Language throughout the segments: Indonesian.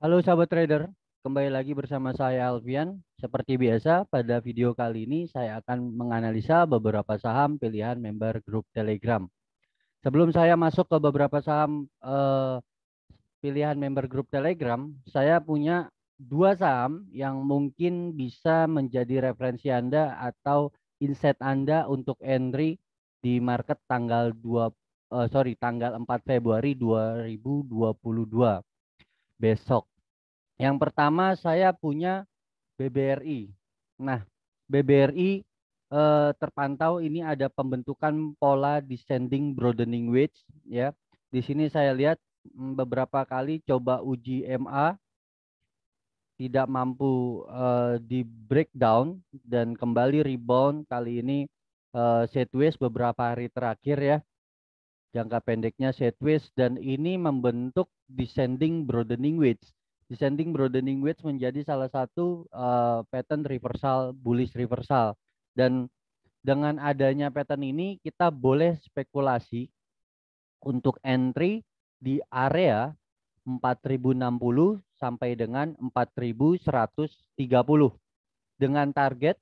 Halo sahabat trader, kembali lagi bersama saya Alfian. Seperti biasa, pada video kali ini saya akan menganalisa beberapa saham pilihan member grup Telegram. Sebelum saya masuk ke beberapa saham pilihan member grup Telegram, saya punya dua saham yang mungkin bisa menjadi referensi Anda atau insight Anda untuk entry di market tanggal 4 Februari 2022 besok. Yang pertama saya punya BBRI. Nah, BBRI terpantau ini ada pembentukan pola descending broadening wedge ya. Di sini saya lihat beberapa kali coba uji MA tidak mampu di breakdown dan kembali rebound kali ini sideways beberapa hari terakhir ya. Jangka pendeknya sideways dan ini membentuk descending broadening wedge. Descending broadening wedge menjadi salah satu pattern reversal, bullish reversal. Dan dengan adanya pattern ini kita boleh spekulasi untuk entry di area 4060 sampai dengan 4130 dengan target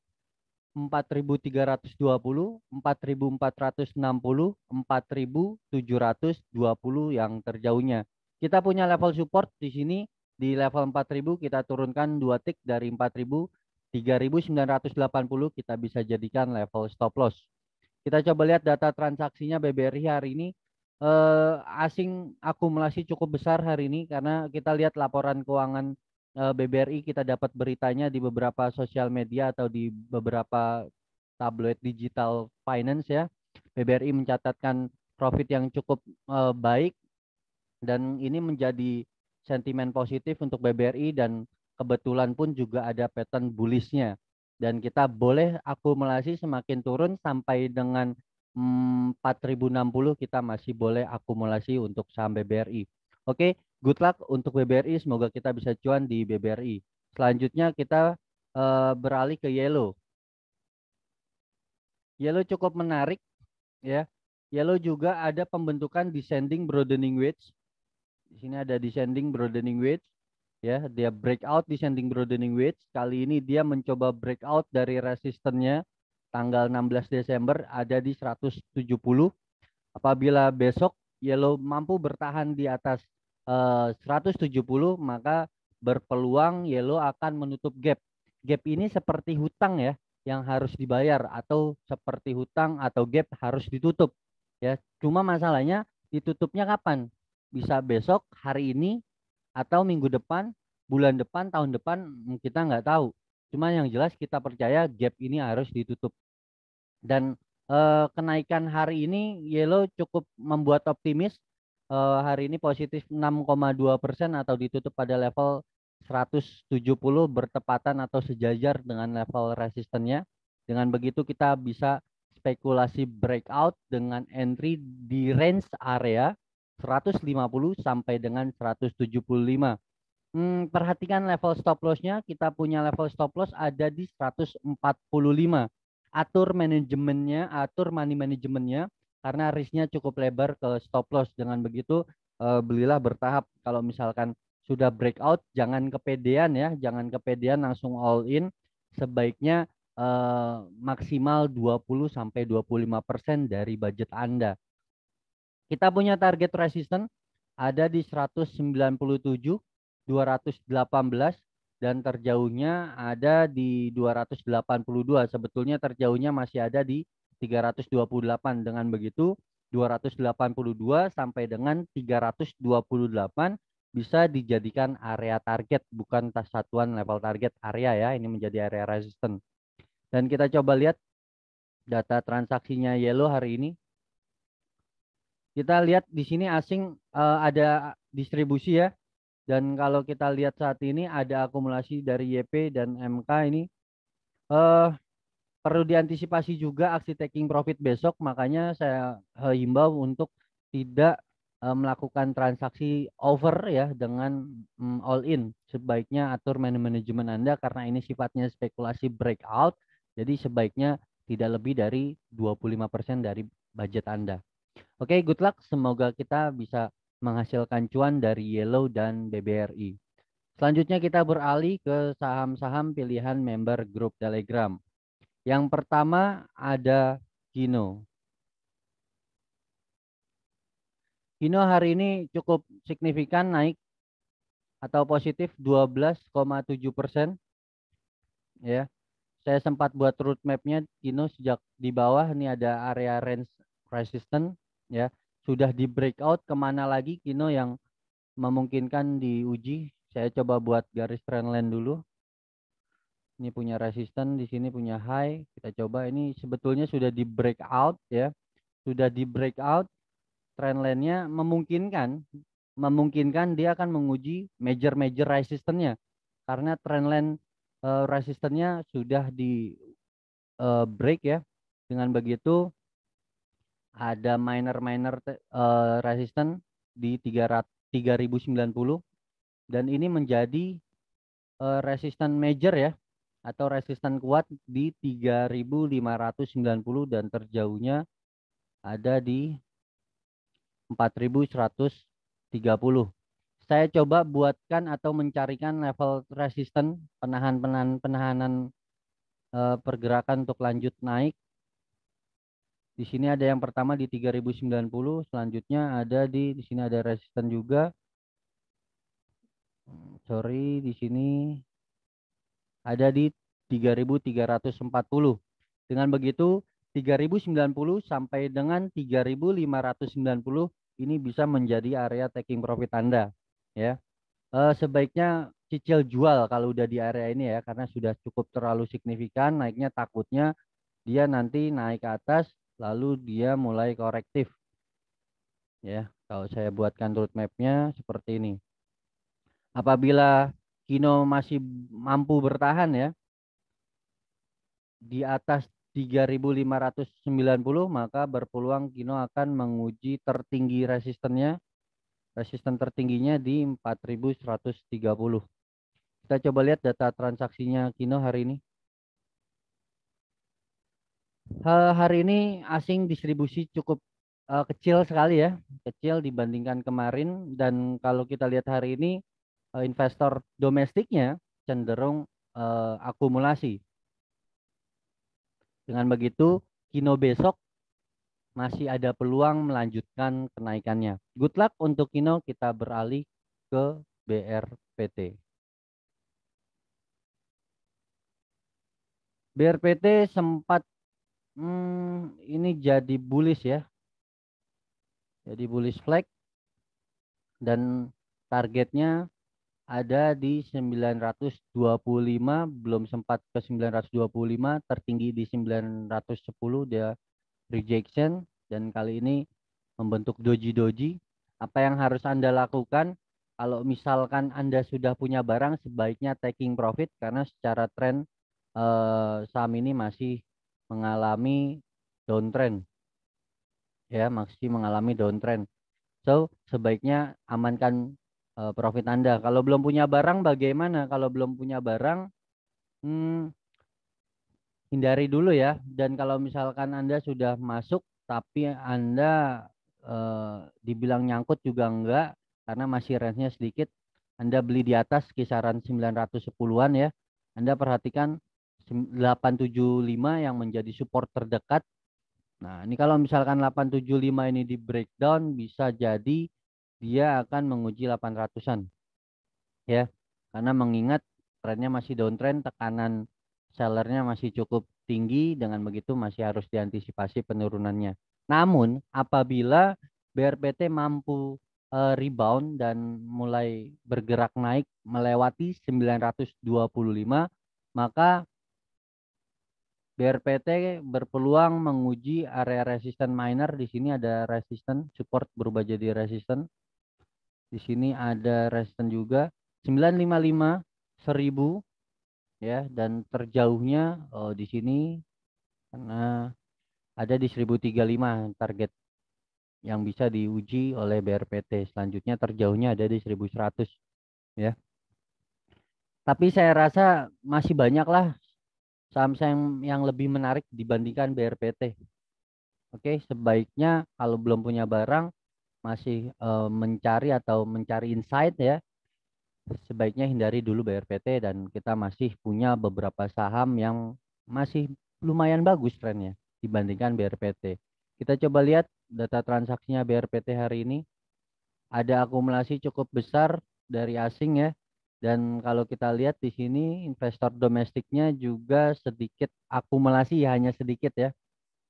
4.320, 4.460, 4.720 yang terjauhnya. Kita punya level support di sini di level 4.000 kita turunkan 2 tick dari 4.000, 3.980 kita bisa jadikan level stop loss. Kita coba lihat data transaksinya BBRI hari ini. Asing akumulasi cukup besar hari ini karena kita lihat laporan keuangan BBRI, kita dapat beritanya di beberapa sosial media atau di beberapa tabloid digital finance ya. BBRI mencatatkan profit yang cukup baik dan ini menjadi sentimen positif untuk BBRI dan kebetulan pun juga ada pattern bullishnya. Dan kita boleh akumulasi semakin turun sampai dengan 4060 kita masih boleh akumulasi untuk saham BBRI. Oke, good luck untuk BBRI. Semoga kita bisa cuan di BBRI. Selanjutnya kita beralih ke Yellow. Yellow cukup menarik ya. Yellow juga ada pembentukan descending broadening wedge. Di sini ada descending broadening wedge ya, dia breakout descending broadening wedge. Kali ini dia mencoba breakout dari resistennya tanggal 16 Desember ada di 170. Apabila besok Yellow mampu bertahan di atas 170, maka berpeluang Yellow akan menutup gap. Gap ini seperti hutang ya, yang harus dibayar atau seperti hutang atau gap harus ditutup. Ya, cuma masalahnya ditutupnya kapan? Bisa besok, hari ini, atau minggu depan, bulan depan, tahun depan, kita nggak tahu. Cuma yang jelas kita percaya gap ini harus ditutup. Dan kenaikan hari ini Yellow cukup membuat optimis. Hari ini positif 6,2% atau ditutup pada level 170 bertepatan atau sejajar dengan level resistennya. Dengan begitu kita bisa spekulasi breakout dengan entry di range area 150 sampai dengan 175. Perhatikan level stop lossnya. Kita punya level stop loss ada di 145. Atur manajemennya, atur money manajemennya karena risknya cukup lebar ke stop loss. Dengan begitu belilah bertahap. Kalau misalkan sudah breakout, jangan kepedean ya, jangan kepedean langsung all in. Sebaiknya maksimal 20 sampai 25% dari budget Anda. Kita punya target resistance ada di 197, 218 dan terjauhnya ada di 282. Sebetulnya terjauhnya masih ada di 328. Dengan begitu 282 sampai dengan 328 bisa dijadikan area target, bukan satuan level target, area ya. Ini menjadi area resistance. Dan kita coba lihat data transaksinya Yellow hari ini. Kita lihat di sini asing ada distribusi ya. Dan kalau kita lihat saat ini ada akumulasi dari YP dan MK ini. eh Perlu diantisipasi juga aksi taking profit besok. Makanya saya himbau untuk tidak melakukan transaksi over ya dengan all in. Sebaiknya atur manajemen Anda karena ini sifatnya spekulasi breakout. Jadi sebaiknya tidak lebih dari 25% dari budget Anda. Oke, good luck. Semoga kita bisa menghasilkan cuan dari Yellow dan BBRI. Selanjutnya kita beralih ke saham-saham pilihan member grup Telegram. Yang pertama ada Kino. Kino hari ini cukup signifikan naik atau positif 12,7%. Ya, saya sempat buat roadmapnya Kino sejak di bawah ini ada area range resistance ya. Sudah di breakout kemana lagi Kino yang memungkinkan diuji. Saya coba buat garis trendline dulu. Ini punya resistance, di sini punya high. Kita coba ini sebetulnya sudah di breakout ya. Sudah di breakout, trendline-nya memungkinkan dia akan menguji major resistance-nya. Karena trendline resistance-nya sudah di break ya. Dengan begitu ada minor resistance di 3090 dan ini menjadi resistance major ya atau resisten kuat di 3590 dan terjauhnya ada di 4130. Saya coba buatkan atau mencarikan level resisten penahanan pergerakan untuk lanjut naik. Di sini ada yang pertama di 3090, selanjutnya ada di sini ada resisten juga. Sorry, di sini ada di 3340. Dengan begitu 3090 sampai dengan 3590 ini bisa menjadi area taking profit Anda ya. Sebaiknya cicil jual kalau udah di area ini ya karena sudah cukup terlalu signifikan naiknya, takutnya dia nanti naik ke atas lalu dia mulai korektif ya. Kalau saya buatkan roadmapnya seperti ini. Apabila Kino masih mampu bertahan ya di atas 3590 maka berpeluang Kino akan menguji tertinggi resistennya. Resisten tertingginya di 4130. Kita coba lihat data transaksinya Kino hari ini. Hari ini asing distribusi cukup kecil sekali ya, kecil dibandingkan kemarin dan kalau kita lihat hari ini investor domestiknya cenderung akumulasi. Dengan begitu, Kino besok masih ada peluang melanjutkan kenaikannya. Good luck untuk Kino, kita beralih ke BRPT. BRPT sempat ini jadi bullish ya. Jadi bullish flag dan targetnya ada di 925, belum sempat ke 925, tertinggi di 910 dia rejection dan kali ini membentuk doji-doji. Apa yang harus Anda lakukan kalau misalkan Anda sudah punya barang sebaiknya taking profit karena secara tren saham ini masih mengalami downtrend ya, masih mengalami downtrend. So, sebaiknya amankan profit Anda. Kalau belum punya barang bagaimana? Kalau belum punya barang hindari dulu ya. Dan kalau misalkan Anda sudah masuk tapi Anda dibilang nyangkut juga enggak karena masih range-nya sedikit. Anda beli di atas kisaran 910-an ya. Anda perhatikan 875 yang menjadi support terdekat. Nah, ini kalau misalkan 875 ini di breakdown bisa jadi dia akan menguji 800-an. Ya. Karena mengingat trennya masih downtrend, tekanan sellernya masih cukup tinggi, dengan begitu masih harus diantisipasi penurunannya. Namun apabila BRPT mampu rebound dan mulai bergerak naik melewati 925, maka BRPT berpeluang menguji area resisten minor. Di sini ada resisten, support berubah jadi resisten. Di sini ada resisten juga 955, 1000 ya, dan terjauhnya di sini karena ada di 1035 target yang bisa diuji oleh BRPT. Selanjutnya terjauhnya ada di 1100 ya. Tapi saya rasa masih banyak lah saham-saham yang lebih menarik dibandingkan BRPT. Oke, sebaiknya kalau belum punya barang masih mencari atau mencari insight ya. sebaiknya hindari dulu BRPT, dan kita masih punya beberapa saham yang masih lumayan bagus trennya dibandingkan BRPT. Kita coba lihat data transaksinya BRPT hari ini. Ada akumulasi cukup besar dari asing ya. Dan kalau kita lihat di sini investor domestiknya juga sedikit akumulasi, hanya sedikit ya.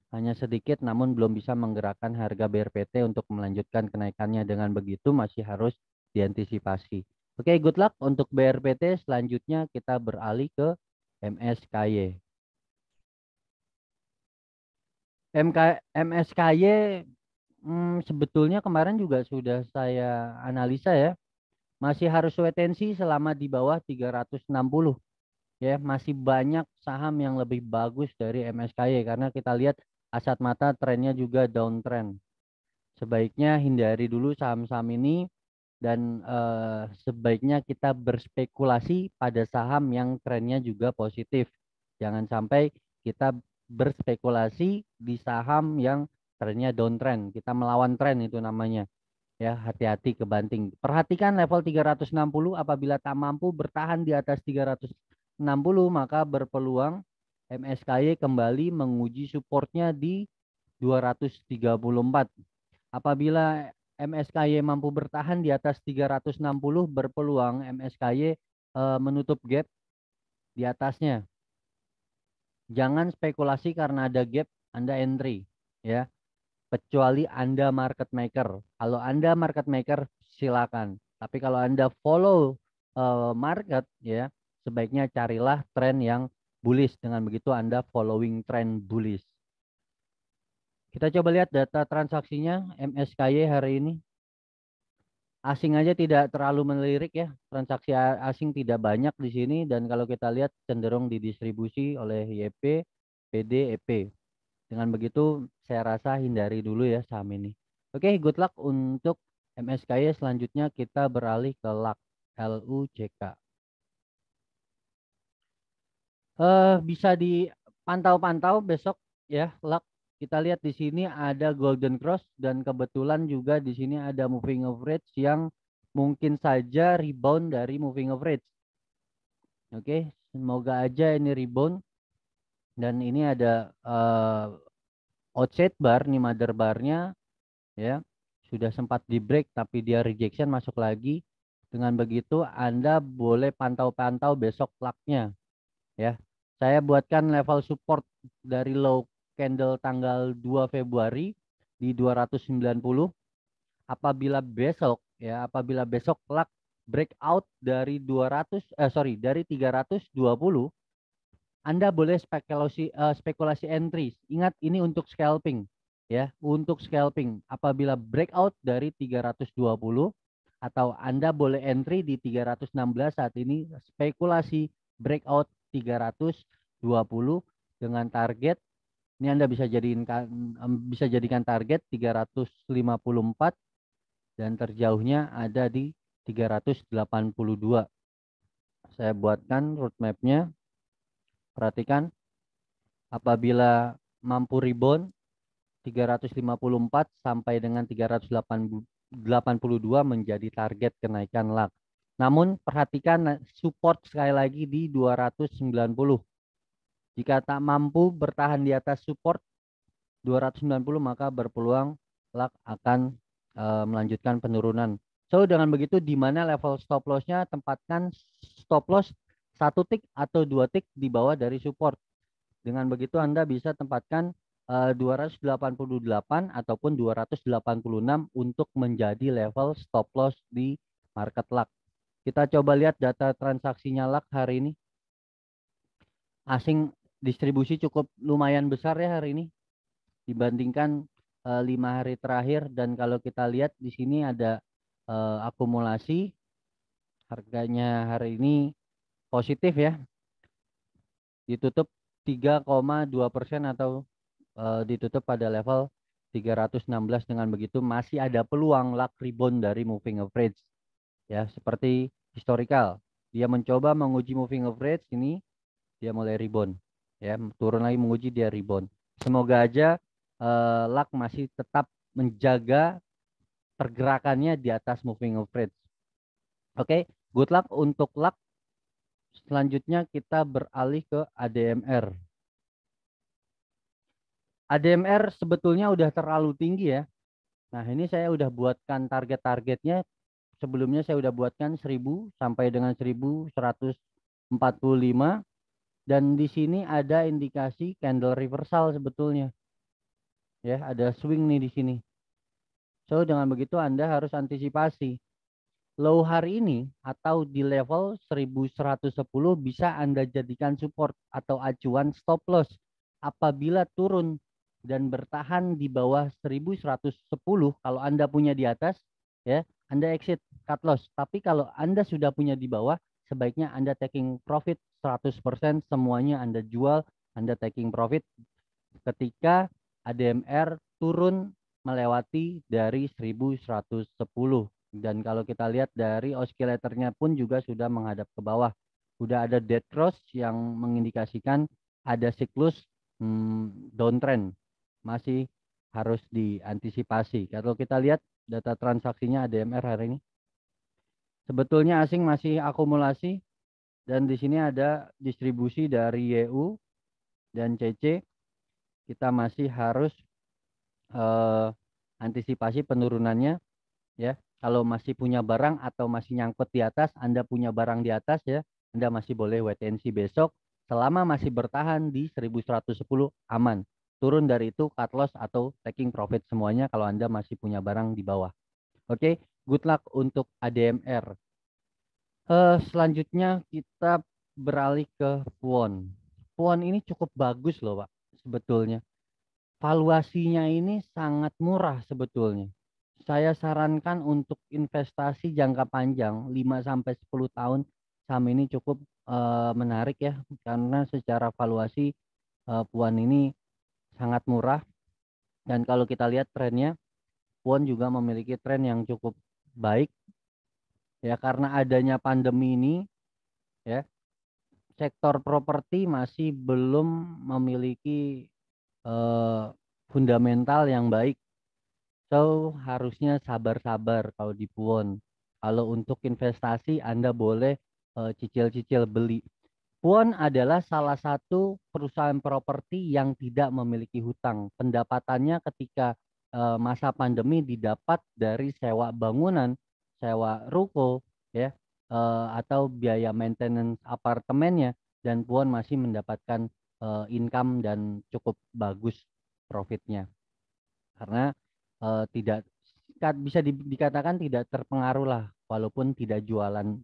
Hanya sedikit, namun belum bisa menggerakkan harga BRPT untuk melanjutkan kenaikannya. Dengan begitu masih harus diantisipasi. Oke, good luck untuk BRPT. Selanjutnya kita beralih ke MSKY. MSKY sebetulnya kemarin juga sudah saya analisa ya. Masih harus wait and see selama di bawah 360 ya. Masih banyak saham yang lebih bagus dari MSKY karena kita lihat asat mata trennya juga downtrend. Sebaiknya hindari dulu saham-saham ini, dan sebaiknya kita berspekulasi pada saham yang trennya juga positif. Jangan sampai kita berspekulasi di saham yang trennya downtrend. Kita melawan tren itu namanya. Ya, hati-hati kebanting. Perhatikan level 360, apabila tak mampu bertahan di atas 360, maka berpeluang MSKY kembali menguji supportnya di 234. Apabila MSKY mampu bertahan di atas 360, berpeluang MSKY menutup gap di atasnya. Jangan spekulasi karena ada gap Anda entry ya, kecuali Anda market maker. Kalau Anda market maker silakan. Tapi kalau Anda follow market ya, sebaiknya carilah tren yang bullish. Dengan begitu Anda following trend bullish. Kita coba lihat data transaksinya MSKY hari ini. Asing aja tidak terlalu melirik ya. Transaksi asing tidak banyak di sini, dan kalau kita lihat cenderung didistribusi oleh YP, PD, EP. Dengan begitu saya rasa hindari dulu ya saham ini. Oke, good luck untuk MSKY. Selanjutnya kita beralih ke LUK, LUCK. Bisa dipantau-pantau besok ya LUK. Kita lihat di sini ada golden cross, dan kebetulan juga di sini ada moving average yang mungkin saja rebound dari moving average. Oke, semoga aja ini rebound. Dan ini ada outside bar nih, mother barnya ya. Sudah sempat di break tapi dia rejection, masuk lagi. Dengan begitu Anda boleh pantau-pantau besok LUK-nya ya. Saya buatkan level support dari low candle tanggal 2 Februari di 290. Apabila besok ya, apabila besok LUK breakout dari 320, Anda boleh spekulasi entry. Ingat, ini untuk scalping ya, untuk scalping. Apabila breakout dari 320, atau Anda boleh entry di 316 saat ini, spekulasi breakout 320 dengan target ini Anda bisa jadikan target 354, dan terjauhnya ada di 382. Saya buatkan roadmap-nya. Perhatikan, apabila mampu rebound 354 sampai dengan 382 menjadi target kenaikan LUK. Namun perhatikan support sekali lagi di 290. Jika tak mampu bertahan di atas support 290, maka berpeluang LUK akan melanjutkan penurunan. So dengan begitu, di mana level stop loss-nya, tempatkan stop loss 1 tick atau 2 tick di bawah dari support. Dengan begitu Anda bisa tempatkan 288 ataupun 286 untuk menjadi level stop loss di market LUK. Kita coba lihat data transaksinya LUK hari ini. Asing distribusi cukup lumayan besar ya hari ini dibandingkan 5 hari terakhir. Dan kalau kita lihat di sini ada akumulasi, harganya hari ini positif ya, ditutup 3,2% atau ditutup pada level 316. Dengan begitu masih ada peluang LUK rebound dari moving average ya, seperti historical. Dia mencoba menguji moving average, ini dia mulai rebound ya, turun lagi menguji, dia rebound. Semoga aja LUK masih tetap menjaga pergerakannya di atas moving average. Oke, Good luck untuk luck. Selanjutnya kita beralih ke ADMR. ADMR sebetulnya udah terlalu tinggi ya. Nah, ini saya udah buatkan target-targetnya. Sebelumnya saya udah buatkan 1000 sampai dengan 1145, dan di sini ada indikasi candle reversal sebetulnya. Ya, ada swing nih di sini. So, dengan begitu Anda harus antisipasi. Low hari ini atau di level 1110 bisa Anda jadikan support atau acuan stop loss. Apabila turun dan bertahan di bawah 1110, kalau Anda punya di atas, ya, Anda exit cut loss. Tapi kalau Anda sudah punya di bawah, sebaiknya Anda taking profit 100%, semuanya Anda jual, Anda taking profit ketika ADMR turun melewati dari 1110. Dan kalau kita lihat dari oscillatornya pun juga sudah menghadap ke bawah. Sudah ada dead cross yang mengindikasikan ada siklus downtrend. Masih harus diantisipasi. Kalau kita lihat data transaksinya ADMR hari ini, sebetulnya asing masih akumulasi, dan di sini ada distribusi dari YU dan CC. Kita masih harus antisipasi penurunannya, ya. Kalau masih punya barang atau masih nyangkut di atas, Anda punya barang di atas, ya, Anda masih boleh wait and see besok. Selama masih bertahan di 1110 aman. Turun dari itu cut loss atau taking profit semuanya kalau Anda masih punya barang di bawah. Oke, good luck untuk ADMR. Selanjutnya kita beralih ke Won. Won ini cukup bagus loh, Pak, sebetulnya. Valuasinya ini sangat murah sebetulnya. Saya sarankan untuk investasi jangka panjang 5 sampai 10 tahun, saham ini cukup menarik ya, karena secara valuasi Puan ini sangat murah, dan kalau kita lihat trennya, Puan juga memiliki tren yang cukup baik ya. Karena adanya pandemi ini, ya, sektor properti masih belum memiliki eh, fundamental yang baik. So, harusnya sabar-sabar kalau di Puon. Kalau untuk investasi, Anda boleh cicil-cicil beli. Puon adalah salah satu perusahaan properti yang tidak memiliki hutang. Pendapatannya ketika masa pandemi didapat dari sewa bangunan, sewa ruko, ya, atau biaya maintenance apartemennya, dan Puon masih mendapatkan income dan cukup bagus profitnya. Karena tidak bisa dikatakan tidak terpengaruh lah, walaupun tidak jualan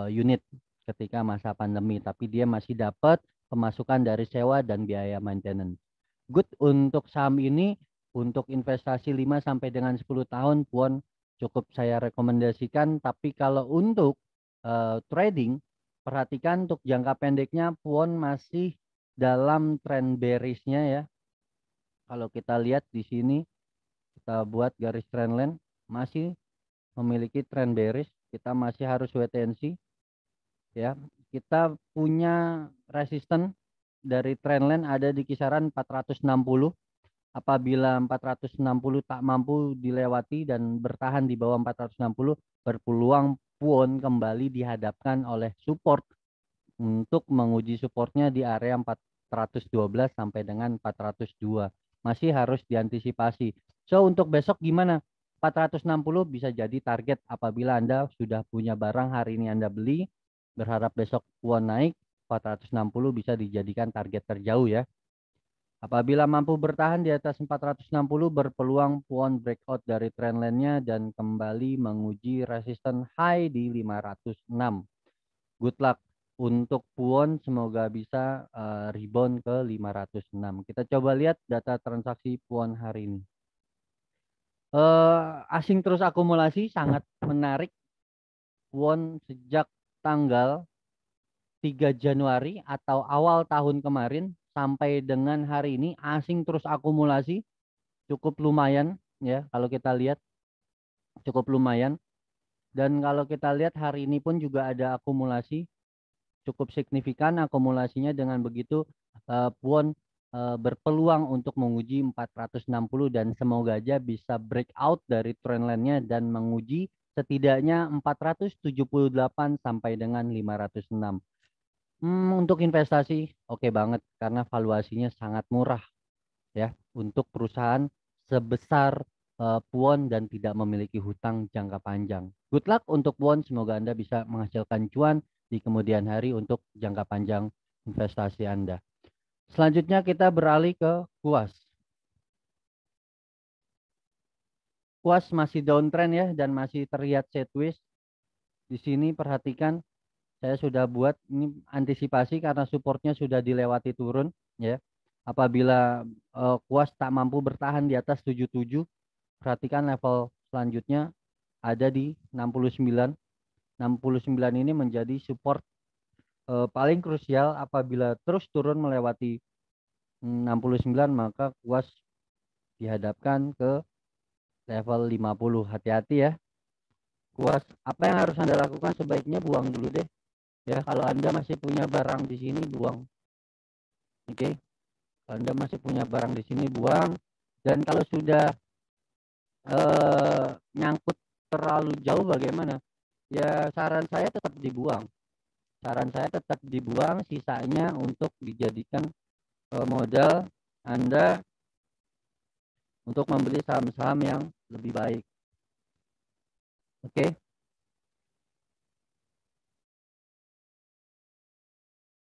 unit ketika masa pandemi, tapi dia masih dapat pemasukan dari sewa dan biaya maintenance. Good untuk saham ini. Untuk investasi 5 sampai dengan 10 tahun Puan cukup saya rekomendasikan. Tapi kalau untuk trading, perhatikan untuk jangka pendeknya Puan masih dalam trend bearishnya ya. Kalau kita lihat di sini, kita buat garis trendline, masih memiliki trend bearish. Kita masih harus wait and see, ya. Kita punya resisten dari trendline ada di kisaran 460. Apabila 460 tak mampu dilewati dan bertahan di bawah 460, berpeluang Puon kembali dihadapkan oleh support untuk menguji supportnya di area 412 sampai dengan 402. Masih harus diantisipasi. So, untuk besok gimana? 460 bisa jadi target apabila Anda sudah punya barang hari ini Anda beli, berharap besok Puan naik, 460 bisa dijadikan target terjauh ya. Apabila mampu bertahan di atas 460, berpeluang Puan breakout dari trendline-nya dan kembali menguji resisten high di 506. Good luck untuk Puon, semoga bisa rebound ke 506. Kita coba lihat data transaksi Puon hari ini. Asing terus akumulasi, sangat menarik. Puon sejak tanggal 3 Januari atau awal tahun kemarin sampai dengan hari ini asing terus akumulasi, cukup lumayan ya kalau kita lihat, cukup lumayan. Dan kalau kita lihat hari ini pun juga ada akumulasi cukup signifikan akumulasinya. Dengan begitu Puon berpeluang untuk menguji 460 dan semoga aja bisa breakout dari trendline-nya dan menguji setidaknya 478 sampai dengan 506. Untuk investasi oke banget karena valuasinya sangat murah ya untuk perusahaan sebesar Puon dan tidak memiliki hutang jangka panjang. Good luck untuk Puon, semoga Anda bisa menghasilkan cuan di kemudian hari untuk jangka panjang investasi Anda. Selanjutnya kita beralih ke KUAS. KUAS masih downtrend ya dan masih terlihat sideways. Di sini perhatikan saya sudah buat ini antisipasi karena supportnya sudah dilewati turun ya. Apabila KUAS tak mampu bertahan di atas 77, perhatikan level selanjutnya ada di 69. 69 ini menjadi support paling krusial. Apabila terus turun melewati 69 maka KUAS dihadapkan ke level 50. Hati-hati ya. KUAS, apa yang harus Anda lakukan? Sebaiknya buang dulu deh. Ya, kalau Anda masih punya barang di sini buang. Oke. Kalau Anda masih punya barang di sini buang. Dan kalau sudah nyangkut terlalu jauh bagaimana? Ya saran saya tetap dibuang. Saran saya tetap dibuang, sisanya untuk dijadikan modal Anda untuk membeli saham-saham yang lebih baik. Oke.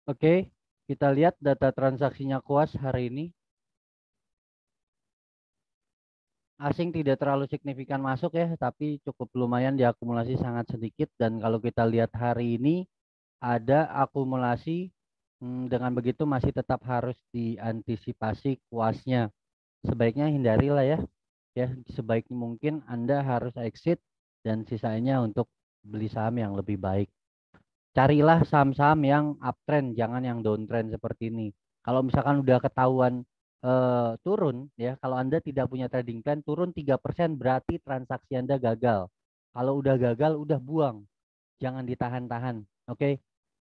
Oke, kita lihat data transaksinya KUAS hari ini. Asing tidak terlalu signifikan masuk ya, tapi cukup lumayan diakumulasi sangat sedikit. Dan kalau kita lihat hari ini ada akumulasi, dengan begitu masih tetap harus diantisipasi KUASnya. Sebaiknya hindarilah ya. Ya, sebaik mungkin Anda harus exit dan sisanya untuk beli saham yang lebih baik. Carilah saham-saham yang uptrend, jangan yang downtrend seperti ini. Kalau misalkan udah ketahuan turun ya, kalau Anda tidak punya trading plan, turun 3% berarti transaksi Anda gagal. Kalau udah gagal udah buang. Jangan ditahan-tahan. Oke.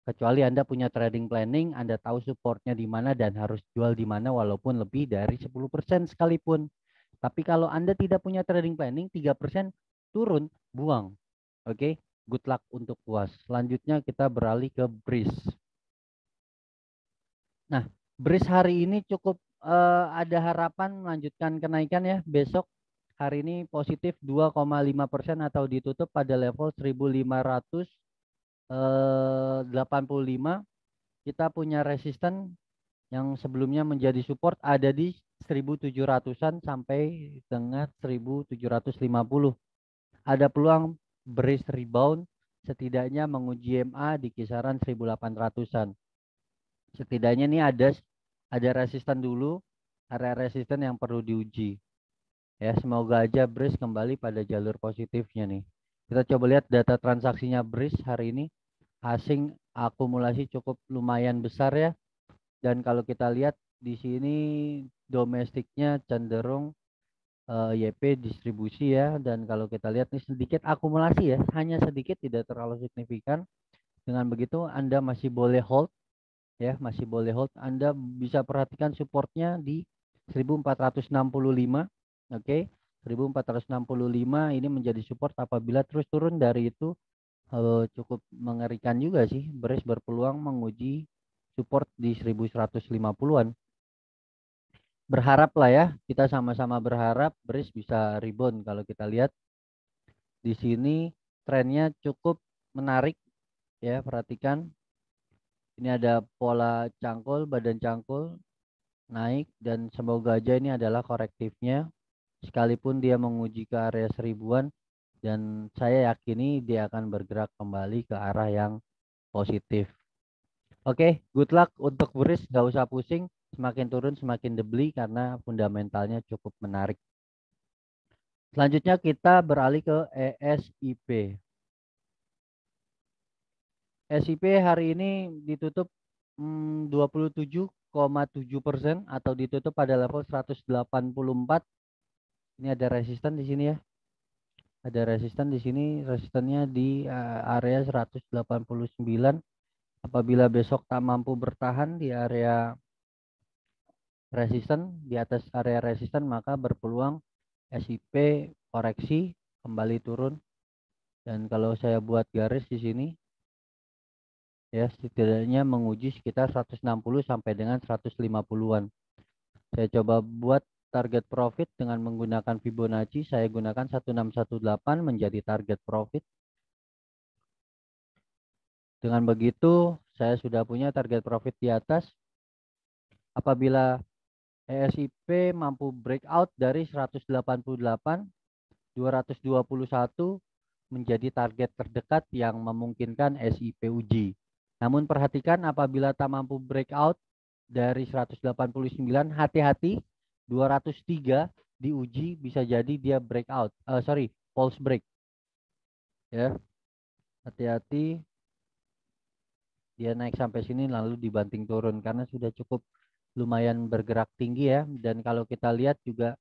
Kecuali Anda punya trading planning, Anda tahu supportnya di mana dan harus jual di mana walaupun lebih dari 10% sekalipun. Tapi kalau Anda tidak punya trading planning, 3% turun, buang. Oke. Good luck untuk puas. Selanjutnya kita beralih ke BRIS. Nah, BRIS hari ini cukup ada harapan melanjutkan kenaikan ya. Besok hari ini positif 2,5% atau ditutup pada level 1585. Kita punya resisten yang sebelumnya menjadi support ada di 1700-an sampai dengan 1750. Ada peluang BRIS rebound setidaknya menguji MA di kisaran 1800-an. Setidaknya ini ada resisten dulu, area resisten yang perlu diuji. Ya, semoga aja BRIS kembali pada jalur positifnya nih. Kita coba lihat data transaksinya BRIS hari ini. Asing akumulasi cukup lumayan besar ya. Dan kalau kita lihat di sini domestiknya cenderung YP distribusi ya, dan kalau kita lihat nih sedikit akumulasi ya, hanya sedikit tidak terlalu signifikan. Dengan begitu Anda masih boleh hold ya, masih boleh hold. Anda bisa perhatikan supportnya di 1465. Oke. 1465 ini menjadi support. Apabila terus turun dari itu cukup mengerikan juga sih. BRIS berpeluang menguji support di 1150-an. Berharap lah ya, kita sama-sama berharap BRIS bisa rebound. Kalau kita lihat di sini trennya cukup menarik ya, perhatikan. Ini ada pola cangkul, badan cangkul naik, dan semoga aja ini adalah korektifnya. Sekalipun dia menguji ke area 1000-an, dan saya yakini dia akan bergerak kembali ke arah yang positif. Oke, good luck untuk BRIS, nggak usah pusing. Semakin turun semakin dibeli karena fundamentalnya cukup menarik. Selanjutnya kita beralih ke ESIP. ESIP hari ini ditutup 27,7% atau ditutup pada level 184. Ini ada resisten di sini ya. Ada resisten di sini, resistennya di area 189. Apabila besok tak mampu bertahan di area resisten, di atas area resisten, maka berpeluang SIP koreksi kembali turun Dan kalau saya buat garis di sini, ya setidaknya menguji sekitar 160 sampai dengan 150-an. Saya coba buat target profit dengan menggunakan Fibonacci. Saya gunakan 1618 menjadi target profit. Dengan begitu, saya sudah punya target profit di atas. Apabila ESIP mampu breakout dari 188, 221 menjadi target terdekat yang memungkinkan SIP uji. Namun perhatikan apabila tak mampu breakout dari 189, hati-hati, 203 diuji bisa jadi dia breakout. False break. Ya, hati-hati dia naik sampai sini lalu dibanting turun karena sudah cukup lumayan bergerak tinggi ya. Dan kalau kita lihat juga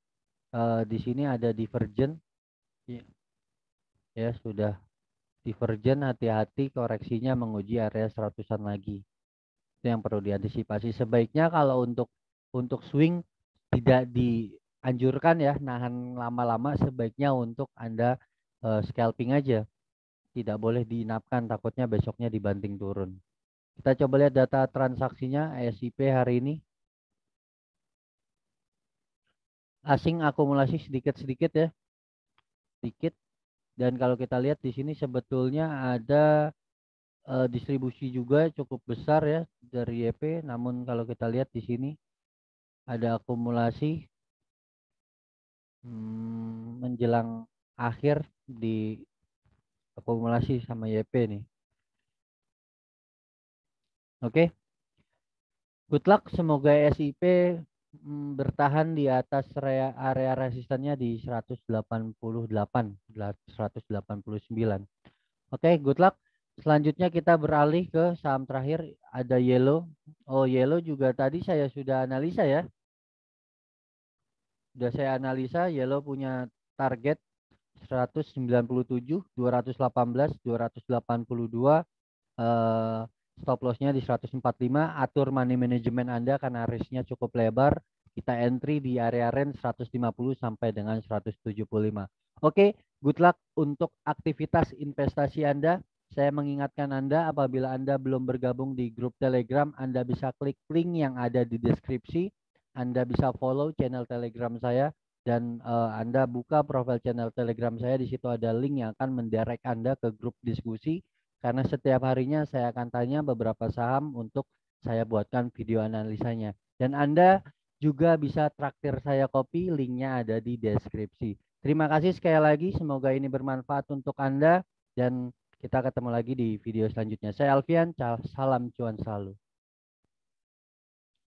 di sini ada divergen. Ya, sudah divergen, hati-hati koreksinya menguji area 100-an lagi. Itu yang perlu diantisipasi. Sebaiknya kalau untuk swing tidak dianjurkan ya nahan lama-lama, sebaiknya untuk Anda scalping aja. Tidak boleh diinapkan, takutnya besoknya dibanting turun. Kita coba lihat data transaksinya SIP hari ini. Asing akumulasi sedikit-sedikit ya. Sedikit. Dan kalau kita lihat di sini sebetulnya ada distribusi juga cukup besar ya dari YP. Namun kalau kita lihat di sini ada akumulasi menjelang akhir di akumulasi sama YP nih. Oke. Good luck, semoga SIP bertahan di atas area resistannya di 188, 189. Oke, good luck. Selanjutnya kita beralih ke saham terakhir, ada Yellow. Oh, Yellow juga tadi saya sudah analisa ya. Sudah saya analisa, Yellow punya target 197, 218, 282, stop lossnya di 145. Atur money management Anda karena risknya cukup lebar. Kita entry di area range 150 sampai dengan 175. Oke, good luck untuk aktivitas investasi Anda. Saya mengingatkan Anda apabila Anda belum bergabung di grup Telegram, Anda bisa klik link yang ada di deskripsi. Anda bisa follow channel Telegram saya dan Anda buka profil channel Telegram saya. Di situ ada link yang akan mendirect Anda ke grup diskusi. Karena setiap harinya saya akan tanya beberapa saham untuk saya buatkan video analisanya. Dan Anda juga bisa traktir saya kopi, linknya ada di deskripsi. Terima kasih sekali lagi, semoga ini bermanfaat untuk Anda dan kita ketemu lagi di video selanjutnya. Saya Alfian, salam cuan selalu.